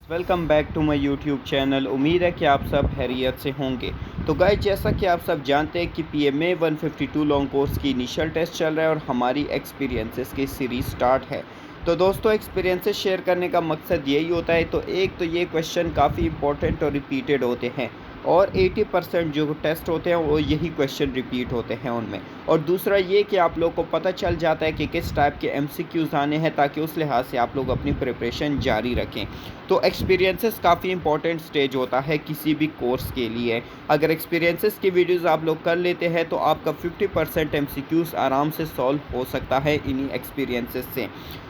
Welcome back to my YouTube channel. उम्मीद है कि आप सब खैरियत से होंगे। तो गाइस, जैसा कि आप सब जानते हैं कि पीएमए 152 लॉन्ग कोर्स की इनिशियल टेस्ट चल रहा है और हमारी एक्सपीरियंसेस की सीरीज़ स्टार्ट है। तो दोस्तों, एक्सपीरियंसेस शेयर करने का मकसद यही होता है। तो एक तो ये क्वेश्चन काफ़ी इंपॉर्टेंट और रिपीटेड होते हैं और 80% जो टेस्ट होते हैं वो यही क्वेश्चन रिपीट होते हैं उनमें। और दूसरा ये कि आप लोग को पता चल जाता है कि किस टाइप के एमसीक्यूज़ आने हैं, ताकि उस लिहाज से आप लोग अपनी प्रिपरेशन जारी रखें। तो एक्सपीरियंसेस काफ़ी इंपॉर्टेंट स्टेज होता है किसी भी कोर्स के लिए। अगर एक्सपीरियंसेस की वीडियोस आप लोग कर लेते हैं तो आपका 50% एमसीक्यूज़ आराम से सॉल्व हो सकता है इन्हीं एक्सपीरियंसेस से।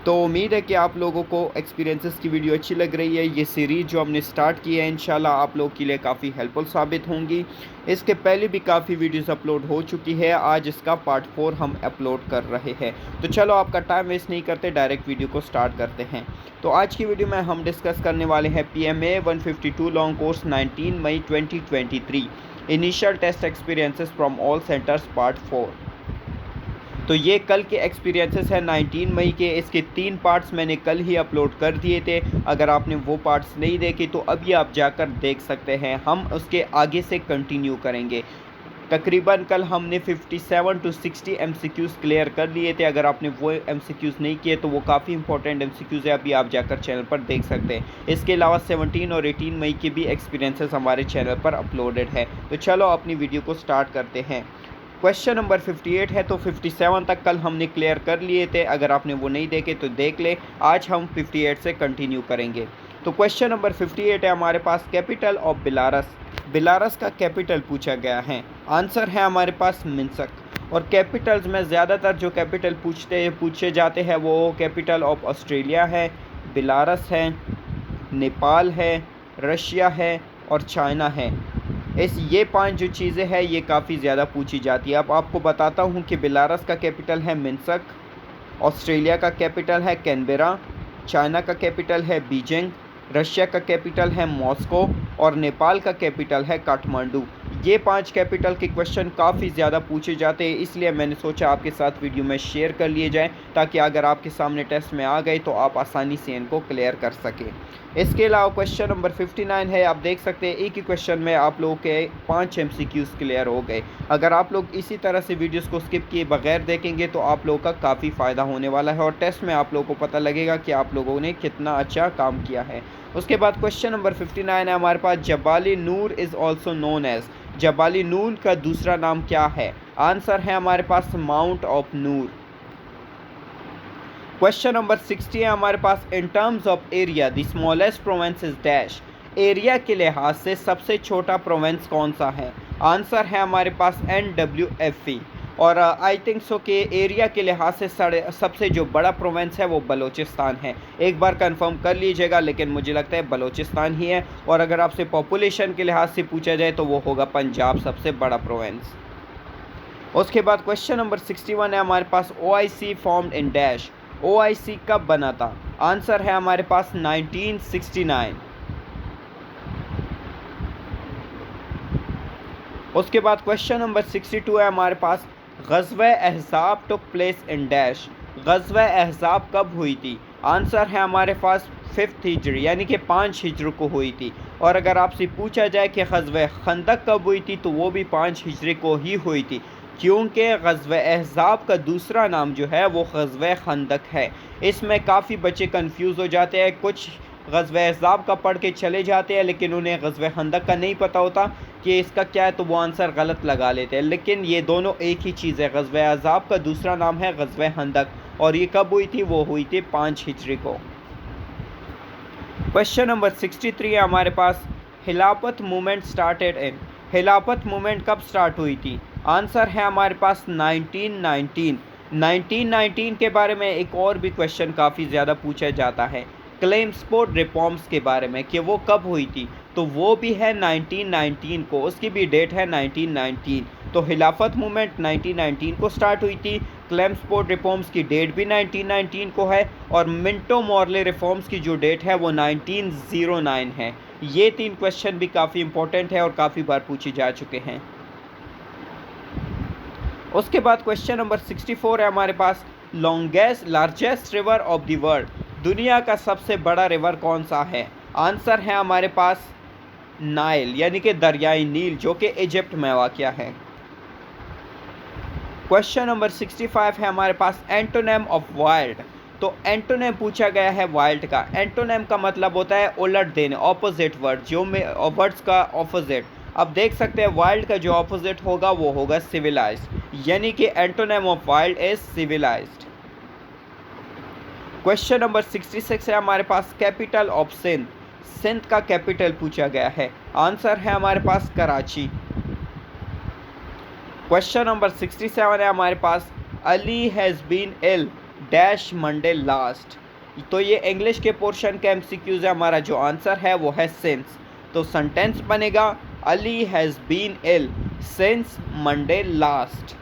तो उम्मीद है कि आप लोगों को एक्सपीरियंसेस की वीडियो अच्छी लग रही है। ये सीरीज़ जो हमने स्टार्ट की है इंशाल्लाह आप लोग के लिए काफ़ी हेल्पफुल साबित होंगी। इसके पहले भी काफ़ी वीडियोस अपलोड हो चुकी है। आज इसका पार्ट 4 हम अपलोड कर रहे हैं। तो चलो आपका टाइम वेस्ट नहीं करते, डायरेक्ट वीडियो को स्टार्ट करते हैं। तो आज की वीडियो में हम डिस्कस करने वाले हैं पीएमए 152 लॉन्ग कोर्स 19 मई 2023 initial test experiences from all centres part 4। तो ये कल के एक्सपीरियंसेस हैं 19 मई के। इसके 3 पार्ट्स मैंने कल ही अपलोड कर दिए थे। अगर आपने वो पार्ट्स नहीं देखे तो अभी आप जाकर देख सकते हैं। हम उसके आगे से कंटिन्यू करेंगे। तकरीबन कल हमने 57 टू 60 एमसीक्यूज़ क्लियर कर लिए थे। अगर आपने वो एमसीक्यूज़ नहीं किए तो वो काफ़ी इंपॉर्टेंट एमसीक्यूज़ है, अभी आप जाकर चैनल पर देख सकते हैं। इसके अलावा 17 और 18 मई के भी एक्सपीरियंसेस हमारे चैनल पर अपलोडेड है। तो चलो अपनी वीडियो को स्टार्ट करते हैं। क्वेश्चन नंबर 58 है, तो 57 तक कल हमने क्लियर कर लिए थे। अगर आपने वो नहीं देखे तो देख ले। आज हम 58 से कंटिन्यू करेंगे। तो क्वेश्चन नंबर 58 है हमारे पास, कैपिटल ऑफ बेलारस। बेलारस का कैपिटल पूछा गया है। आंसर है हमारे पास मिन्स्क। और कैपिटल्स में ज़्यादातर जो कैपिटल पूछे जाते हैं वो कैपिटल ऑफ ऑस्ट्रेलिया है, बेलारस है, नेपाल है, रशिया है और चाइना है। ये 5 जो चीज़ें हैं ये काफ़ी ज़्यादा पूछी जाती है। अब आपको बताता हूँ कि बेलारस का कैपिटल है मिन्स्क, ऑस्ट्रेलिया का कैपिटल है कैनबेरा, चाइना का कैपिटल है बीजिंग, रशिया का कैपिटल है मॉस्को और नेपाल का कैपिटल है काठमांडू। ये 5 कैपिटल के क्वेश्चन काफ़ी ज़्यादा पूछे जाते हैं, इसलिए मैंने सोचा आपके साथ वीडियो में शेयर कर लिए जाएँ, ताकि अगर आपके सामने टेस्ट में आ गए तो आप आसानी से इनको क्लियर कर सकें। इसके अलावा क्वेश्चन नंबर 59 है। आप देख सकते हैं एक ही क्वेश्चन में आप लोगों के 5 एमसीक्यूज़ क्लियर हो गए। अगर आप लोग इसी तरह से वीडियोस को स्किप किए बगैर देखेंगे तो आप लोगों का काफ़ी फ़ायदा होने वाला है और टेस्ट में आप लोगों को पता लगेगा कि आप लोगों ने कितना अच्छा काम किया है। उसके बाद क्वेश्चन नंबर 59 है हमारे पास, Jabali Noor is also known as. Jabali Noor का दूसरा नाम क्या है? आंसर है हमारे पास mount of Noor. Question number 60 है हमारे पास, in terms of area the smallest province is dash. एरिया के लिहाज से सबसे छोटा प्रोविंस कौन सा है? आंसर है हमारे पास NWFE। और आई थिंक सो कि एरिया के लिहाज से सबसे जो बड़ा प्रोविंस है वो बलूचिस्तान है। एक बार कंफर्म कर लीजिएगा, लेकिन मुझे लगता है बलूचिस्तान ही है। और अगर आपसे पॉपुलेशन के लिहाज से पूछा जाए तो वो होगा पंजाब, सबसे बड़ा प्रोविंस। उसके बाद क्वेश्चन नंबर 61 है हमारे पास, OIC formed in dash. OIC कब बना था? आंसर है हमारे पास 1969। उसके बाद क्वेश्चन नंबर 62 है हमारे पास, ग़ज़वा अहज़ाब टुक प्लेस इन डैश। ग़ज़वा अहज़ाब कब हुई थी? आंसर है हमारे पास 5th हिजरी, यानी कि 5 हिजरी को हुई थी। और अगर आपसे पूछा जाए कि ग़ज़वा खंदक कब हुई थी तो वो भी 5 हिजरी को ही हुई थी, क्योंकि ग़ज़वा अहज़ाब का दूसरा नाम जो है वो ग़ज़वा खंदक है। इसमें काफ़ी बच्चे कंफ्यूज हो जाते हैं, कुछ ग़ज़वा अहज़ाब का पढ़ के चले जाते हैं लेकिन उन्हें ग़ज़वा खंदक का नहीं पता होता कि इसका क्या है, तो वो आंसर गलत लगा लेते हैं। लेकिन ये दोनों एक ही चीज़ है। ग़ज़वा अहज़ाब का दूसरा नाम है ग़ज़वा खंदक और ये कब हुई थी? वो हुई थी 5 हिजरी को। क्वेश्चन नंबर 63 है हमारे पास, खिलाफत मूवमेंट स्टार्टेड इन। खिलाफत मूवमेंट कब स्टार्ट हुई थी? आंसर है हमारे पास 1919। 1919 के बारे में एक और भी क्वेश्चन काफ़ी ज़्यादा पूछा जाता है, क्लेम्सफोर्ड रिफॉर्म्स के बारे में, कि वो कब हुई थी, तो वो भी है 1919 को, उसकी भी डेट है 1919। तो खिलाफत मूवमेंट 1919 को स्टार्ट हुई थी, क्लेम्सफोर्ड रिफॉर्म्स की डेट भी 1919 को है और मिंटो मॉर्ले रिफॉर्म्स की जो डेट है वो 1909 है। ये 3 क्वेश्चन भी काफ़ी इंपॉर्टेंट है और काफ़ी बार पूछे जा चुके हैं। उसके बाद क्वेश्चन नंबर 64 है हमारे पास, largest river of the world. दुनिया का सबसे बड़ा रिवर कौन सा है? आंसर है हमारे पास नाइल यानी कि दरियाई नील, जो कि इजिप्ट में वाक़या है। क्वेश्चन नंबर 65 है हमारे पास एंटोनिम ऑफ वाइल्ड। तो एंटोनिम पूछा गया है वाइल्ड का। एंटोनिम का मतलब होता है उलट देने, ऑपोजिट वर्ड, जो में वर्ड्स का ऑपोजिट। अब देख सकते हैं वाइल्ड का जो ऑपोजिट होगा वो होगा सिविलाइज्ड, यानी कि antonym of wild is civilised. Question number 66 है हमारे पास कैपिटल ऑफ सिंध। सिंध का कैपिटल पूछा गया है। आंसर है हमारे पास कराची। क्वेश्चन नंबर 67 है हमारे पास Ali has been ill dash Monday last. तो ये इंग्लिश के पोर्शन का एमसीक्यूज है। हमारा जो आंसर है वो है सिंस। तो सेंटेंस बनेगा Ali has been ill since Monday last.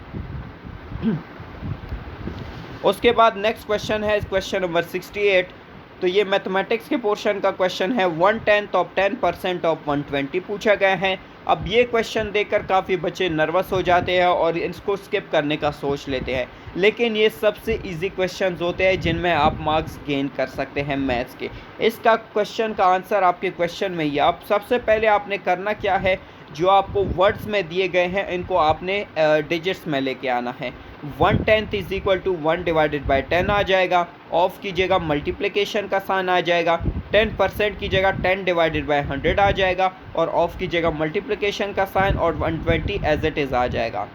उसके बाद नेक्स्ट क्वेश्चन है क्वेश्चन नंबर 68। तो ये मैथमेटिक्स के पोर्शन का क्वेश्चन है। 1/10 ऑफ 10% ऑफ 120 पूछा गया है। अब ये क्वेश्चन देखकर काफ़ी बच्चे नर्वस हो जाते हैं और इसको स्किप करने का सोच लेते हैं, लेकिन ये सबसे इजी क्वेश्चंस होते हैं जिनमें आप मार्क्स गेन कर सकते हैं मैथ्स के। इसका क्वेश्चन का आंसर आपके क्वेश्चन में ही। आप सबसे पहले आपने करना क्या है, जो आपको वर्ड्स में दिए गए हैं इनको आपने डिजिट्स में लेके आना है। 1/10 is equal to 1 divided by 10 आ जाएगा। ऑफ कीजिएगा, मल्टीप्लिकेशन का साइन आ जाएगा। 10% की जगह 10 डिवाइडेड बाई 100 आ जाएगा और ऑफ की जगह मल्टीप्लिकेशन का साइन और 120 एज इट इज़ आ जाएगा।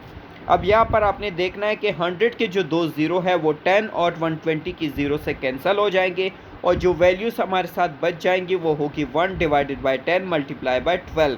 अब यहाँ पर आपने देखना है कि 100 के जो दो ज़ीरो है वो 10 और 120 की ज़ीरो से कैंसिल हो जाएंगे और जो वैल्यूज़ हमारे साथ बच जाएंगी वो होगी 1 डिवाइडेड बाई 10 मल्टीप्लाई बाई 12।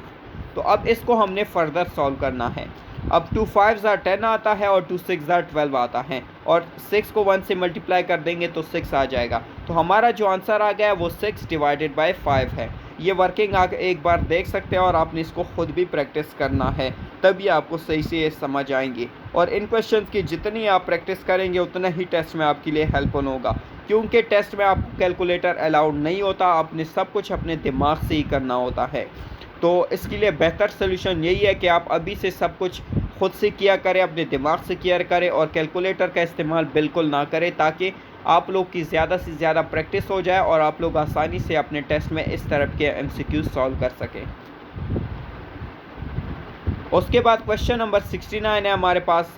तो अब इसको हमने फर्दर सॉल्व करना है। अब 2 5s are 10 आता है और 2 6s are 12 आता है और 6 को 1 से मल्टीप्लाई कर देंगे तो 6 आ जाएगा। तो हमारा जो आंसर आ गया है वो 6 डिवाइडेड बाई 5 है। ये वर्किंग आगे एक बार देख सकते हैं और आपने इसको खुद भी प्रैक्टिस करना है, तभी आपको सही से ये समझ आएंगी। और इन क्वेश्चन की जितनी आप प्रैक्टिस करेंगे उतना ही टेस्ट में आपके लिए हेल्पफुल होगा, क्योंकि टेस्ट में आपको कैलकुलेटर अलाउड नहीं होता, आपने सब कुछ अपने दिमाग से ही करना होता है। तो इसके लिए बेहतर सोल्यूशन यही है कि आप अभी से सब कुछ खुद से किया करें, अपने दिमाग से किया करें और कैलकुलेटर का इस्तेमाल बिल्कुल ना करें, ताकि आप लोग की ज़्यादा से ज़्यादा प्रैक्टिस हो जाए और आप लोग आसानी से अपने टेस्ट में इस तरह के एमसीक्यूज सॉल्व कर सकें। उसके बाद क्वेश्चन नंबर 69 है हमारे पास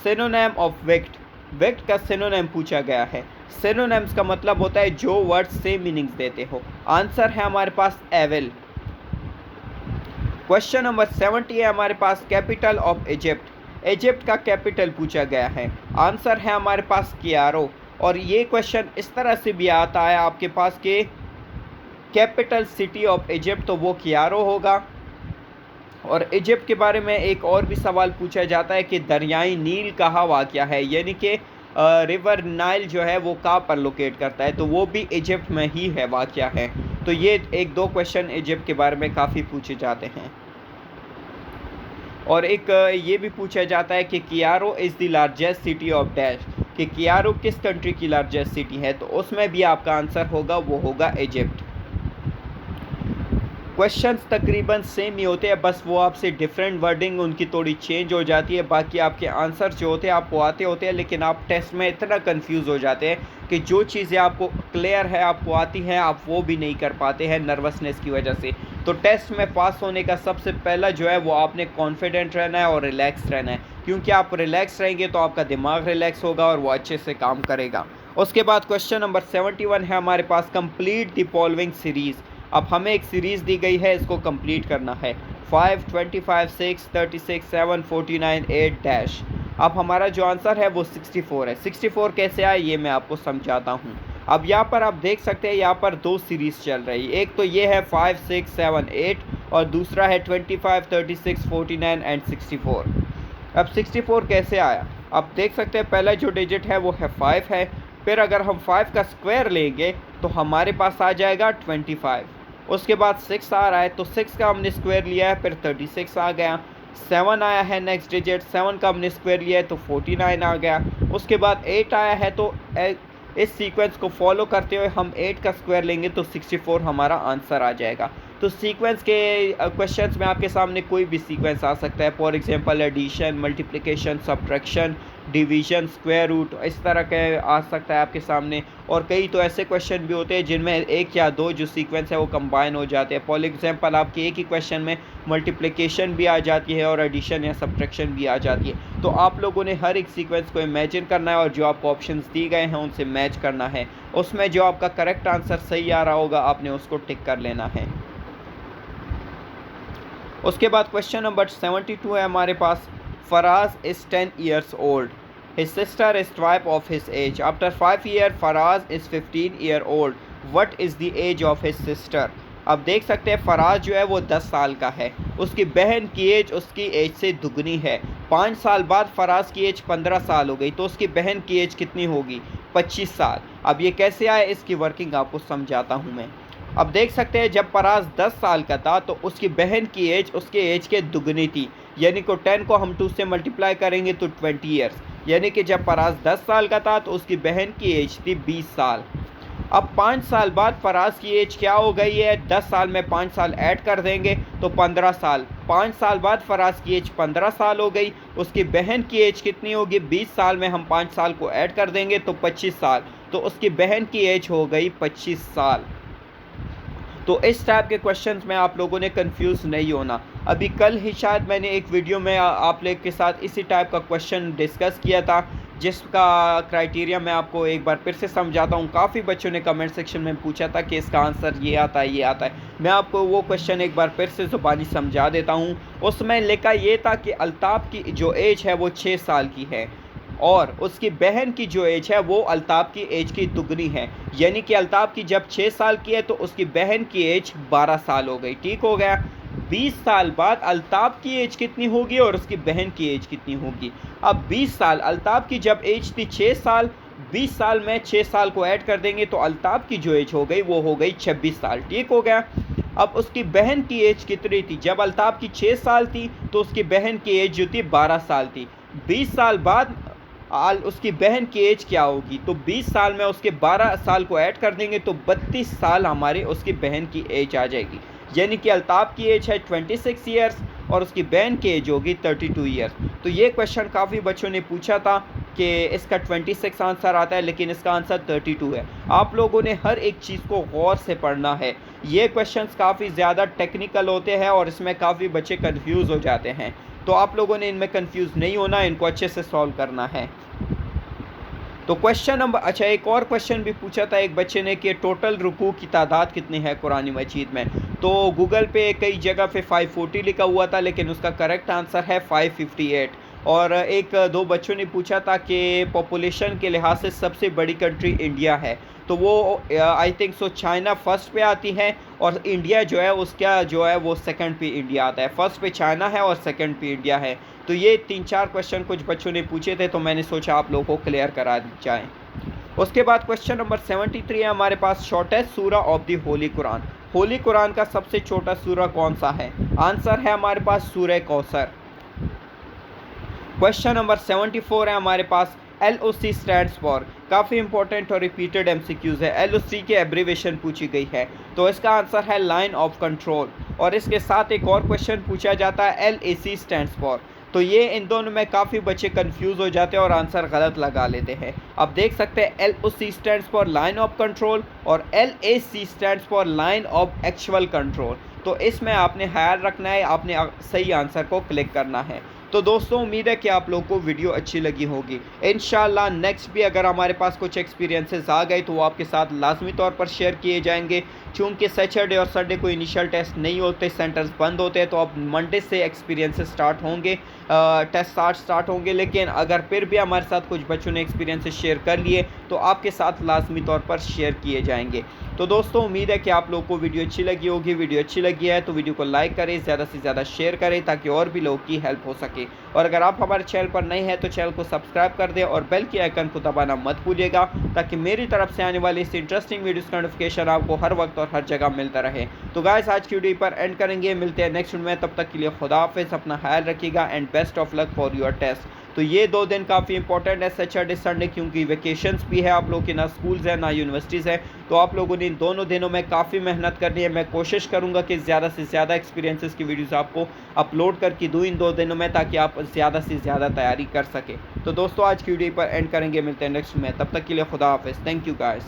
सिनोनिम ऑफ विक्ट। विक्ट का सिनोनिम पूछा गया है। सिनोनिम्स का मतलब होता है जो वर्ड्स सेम मीनिंग्स देते हो। आंसर है हमारे पास एविल। क्वेश्चन नंबर 70 है हमारे पास कैपिटल ऑफ इजिप्ट। इजिप्ट का कैपिटल पूछा गया है। आंसर है हमारे पास कियारो। और ये क्वेश्चन इस तरह से भी आता है आपके पास कि कैपिटल सिटी ऑफ इजिप्ट, तो वो कियारो होगा। और इजिप्ट के बारे में एक और भी सवाल पूछा जाता है कि दरियाई नील कहाँ वाक़या है, यानी कि रिवर नाइल जो है वो कहाँ पर लोकेट करता है, तो वो भी इजिप्ट में ही है वाक़या है। तो ये एक दो क्वेश्चन इजिप्ट के बारे में काफ़ी पूछे जाते हैं। और एक ये भी पूछा जाता है कि Cairo is the largest city of dash, कि कियारो किस कंट्री की लार्जेस्ट सिटी है, तो उसमें भी आपका आंसर होगा वो होगा इजिप्ट। क्वेश्चंस तकरीबन सेम ही होते हैं, बस वो आपसे डिफरेंट वर्डिंग उनकी थोड़ी चेंज हो जाती है। बाकी आपके आंसर जो होते हैं आपको आते होते हैं, लेकिन आप टेस्ट में इतना कंफ्यूज हो जाते हैं कि जो चीज़ें आपको क्लियर है आपको आती हैं आप वो भी नहीं कर पाते हैं नर्वसनेस की वजह से। तो टेस्ट में पास होने का सबसे पहला जो है वो आपने कॉन्फिडेंट रहना है और रिलैक्स रहना है, क्योंकि आप रिलैक्स रहेंगे तो आपका दिमाग रिलैक्स होगा और वो अच्छे से काम करेगा। उसके बाद क्वेश्चन नंबर 71 है हमारे पास कंप्लीट द फॉलोइंग सीरीज़। अब हमें एक सीरीज़ दी गई है, इसको कंप्लीट करना है। 5, 25, 6, 36, 7, 49, 8 डैश। अब हमारा जो आंसर है वो 64 है। 64 कैसे आया ये मैं आपको समझाता हूँ। अब यहाँ पर आप देख सकते हैं यहाँ पर दो सीरीज़ चल रही है। एक तो ये है 5, 6, 7, 8 और दूसरा है 25, 36, 49 एंड 64। अब 64 कैसे आया, अब देख सकते हैं पहला जो डिजिट है वो है 5 है, फिर अगर हम 5 का स्क्वायर लेंगे तो हमारे पास आ जाएगा 25। उसके बाद 6 आ रहा है तो 6 का हमने स्क्वायर लिया है, फिर 36 आ गया। 7 आया है नेक्स्ट डिजिट, 7 का हमने स्क्वायर लिया है तो 49 आ गया। उसके बाद 8 आया है तो इस सीक्वेंस को फॉलो करते हुए हम 8 का स्क्वायर लेंगे तो 64 हमारा आंसर आ जाएगा। तो सीक्वेंस के क्वेश्चंस में आपके सामने कोई भी सीक्वेंस आ सकता है, for example addition, multiplication, subtraction, division, square root, इस तरह के आ सकता है आपके सामने। और कई तो ऐसे क्वेश्चन भी होते हैं जिनमें एक या दो जो सीक्वेंस है वो कंबाइन हो जाते हैं। फॉर एग्जांपल आपके एक ही क्वेश्चन में मल्टीप्लिकेशन भी आ जाती है और एडिशन या सब्ट्रैक्शन भी आ जाती है। तो आप लोगों ने हर एक सीक्वेंस को इमेजिन करना है और जो आपको ऑप्शंस दिए गए हैं उनसे मैच करना है। उसमें जो आपका करेक्ट आंसर सही आ रहा होगा आपने उसको टिक कर लेना है। उसके बाद क्वेश्चन नंबर 72 है हमारे पास। Faraz is 10 years old. His sister is twice of his age. After 5 years, Faraz is 15 year old. What is the age of his sister? अब देख सकते हैं फराज जो है वो 10 साल का है, उसकी बहन की एज उसकी एज से दुगनी है। 5 साल बाद फराज की एज 15 साल हो गई, तो उसकी बहन की एज कितनी होगी? 25 साल। अब ये कैसे आए इसकी वर्किंग आपको समझाता हूँ मैं। अब देख सकते हैं जब फराज 10 साल का था तो उसकी बहन की एज उसके एज के दुगनी थी, यानी कि 10 को हम 2 से मल्टीप्लाई करेंगे तो 20 ईयर्स, यानी कि जब फराज 10 साल का था तो उसकी बहन की एज थी 20 साल। अब 5 साल बाद फराज की एज क्या हो गई है? 10 साल में 5 साल ऐड कर देंगे तो 15 साल। 5 साल बाद फराज की एज 15 साल हो गई, उसकी बहन की एज कितनी होगी? 20 साल में हम 5 साल को ऐड कर देंगे तो 25 साल, तो उसकी बहन की एज हो गई 25 साल। तो इस टाइप के क्वेश्चंस में आप लोगों ने कंफ्यूज नहीं होना। अभी कल ही शायद मैंने एक वीडियो में आप लोग के साथ इसी टाइप का क्वेश्चन डिस्कस किया था, जिसका क्राइटेरिया मैं आपको एक बार फिर से समझाता हूँ। काफ़ी बच्चों ने कमेंट सेक्शन में पूछा था कि इसका आंसर ये आता है, ये आता है। मैं आपको वो क्वेश्चन एक बार फिर से ज़ुबानी समझा देता हूँ। उसमें लिखा ये था कि अल्ताफ़ की जो एज है वो 6 साल की है और उसकी बहन की जो एज है वो अल्ताफ़ की एज की दुगनी है, यानी कि अल्ताफ़ की जब 6 साल की है तो उसकी बहन की एज 12 साल हो गई। ठीक हो गया। 20 साल बाद अल्ताफ़ की एज कितनी होगी और उसकी बहन की एज कितनी होगी? अब 20 साल, अल्ताफ़ की जब एज थी 6 साल, 20 साल में 6 साल को ऐड कर देंगे तो अल्ताफ़ की जो एज हो गई वो हो गई 26 साल। ठीक हो गया। अब उसकी बहन की एज कितनी थी? जब अल्ताफ़ की 6 साल थी तो उसकी बहन की एज जो थी 12 साल थी। 20 साल बाद उसकी बहन की एज क्या होगी? तो 20 साल में उसके 12 साल को ऐड कर देंगे तो 32 साल हमारे उसकी बहन की एज आ जाएगी, यानी कि अल्ताफ़ की एज है 26 ईयर्स और उसकी बहन की एज होगी 32 ईयर्स। तो ये क्वेश्चन काफ़ी बच्चों ने पूछा था कि इसका 26 आंसर आता है, लेकिन इसका आंसर 32 है। आप लोगों ने हर एक चीज़ को गौर से पढ़ना है। ये क्वेश्चंस काफ़ी ज़्यादा टेक्निकल होते हैं और इसमें काफ़ी बच्चे कंफ्यूज हो जाते हैं, तो आप लोगों ने इनमें कंफ्यूज नहीं होना, इनको अच्छे से सॉल्व करना है। तो क्वेश्चन नंबर, अच्छा एक और क्वेश्चन भी पूछा था एक बच्चे ने कि टोटल रुकू की तादाद कितनी है कुरान मजीद में? तो गूगल पे कई जगह पे 540 लिखा हुआ था, लेकिन उसका करेक्ट आंसर है 558। और एक दो बच्चों ने पूछा था कि पॉपुलेशन के लिहाज से सबसे बड़ी कंट्री इंडिया है, तो वो I think so China first पे आती है और इंडिया जो है उसका जो है वो सेकंड पे इंडिया आता है। फर्स्ट पे चाइना है और सेकंड पे इंडिया है। तो ये 3-4 क्वेश्चन कुछ बच्चों ने पूछे थे, तो मैंने सोचा आप लोगों को क्लियर करा जाएँ। उसके बाद क्वेश्चन नंबर 73 है हमारे पास। शॉर्टेस्ट सूरा ऑफ द होली कुरान, होली कुरान का सबसे छोटा सूरा कौन सा है? आंसर है हमारे पास सूरह कौसर। क्वेश्चन नंबर 74 है हमारे पास। LOC स्टैंड्स फॉर, काफ़ी इंपॉर्टेंट और रिपीटेड MCQs है। LOC की एब्रीवेशन पूछी गई है, तो इसका आंसर है लाइन ऑफ कंट्रोल। और इसके साथ एक और क्वेश्चन पूछा जाता है LAC स्टैंड्स फॉर। तो ये इन दोनों में काफ़ी बच्चे कंफ्यूज हो जाते हैं और आंसर गलत लगा लेते हैं। अब देख सकते हैं LOC stands for line of control और LAC stands for line of actual control. तो इसमें आपने ख्याल रखना है, आपने सही आंसर को क्लिक करना है। तो दोस्तों उम्मीद है कि आप लोगों को वीडियो अच्छी लगी होगी। इंशाल्लाह नेक्स्ट भी अगर हमारे पास कुछ एक्सपीरियंसेस आ गए तो वो आपके साथ लाजमी तौर पर शेयर किए जाएंगे। चूँकि सैटरडे और संडे को इनिशियल टेस्ट नहीं होते, सेंटर्स बंद होते हैं, तो अब मंडे से एक्सपीरियंसेस स्टार्ट होंगे, टेस्ट स्टार्ट होंगे। लेकिन अगर फिर भी हमारे साथ कुछ बच्चों ने एक्सपीरियंसेस शेयर कर लिए तो आपके साथ लाजमी तौर पर शेयर किए जाएंगे। तो दोस्तों उम्मीद है कि आप लोगों को वीडियो अच्छी लगी होगी। वीडियो अच्छी लगी है तो वीडियो को लाइक करें, ज़्यादा से ज़्यादा शेयर करें ताकि और भी लोगों की हेल्प हो सके। और अगर आप हमारे चैनल पर नए हैं तो चैनल को सब्सक्राइब कर दें और बेल के आइकन को दबाना मत भूलिएगा, ताकि मेरी तरफ से आने वाली इस इंटरेस्टिंग वीडियोस का नोटिफिकेशन आपको हर वक्त और हर जगह मिलता रहे। तो गाइस आज की वीडियो पर एंड करेंगे, मिलते हैं नेक्स्ट वीडियो में। तब तक के लिए खुदा हाफिज़, अपना ख्याल रखिएगा and best of luck for your test. तो ये 2 दिन काफ़ी इंपॉर्टेंट है, सैटरडे संडे, क्योंकि वेकेशंस भी है आप लोगों के, ना स्कूल्स हैं ना यूनिवर्सिटीज़ हैं। तो आप लोगों ने इन दोनों दिनों में काफ़ी मेहनत करनी है। मैं कोशिश करूंगा कि ज़्यादा से ज़्यादा एक्सपीरियंसेस की वीडियोस आपको अपलोड करके दूँ इन 2 दिनों में, ताकि आप आप ज़्यादा से ज़्यादा तैयारी कर सकें। तो दोस्तों आज की वीडियो पर एंड करेंगे, मिलते हैं नेक्स्ट में, तब तक के लिए खुदा हाफिज़। Thank you guys.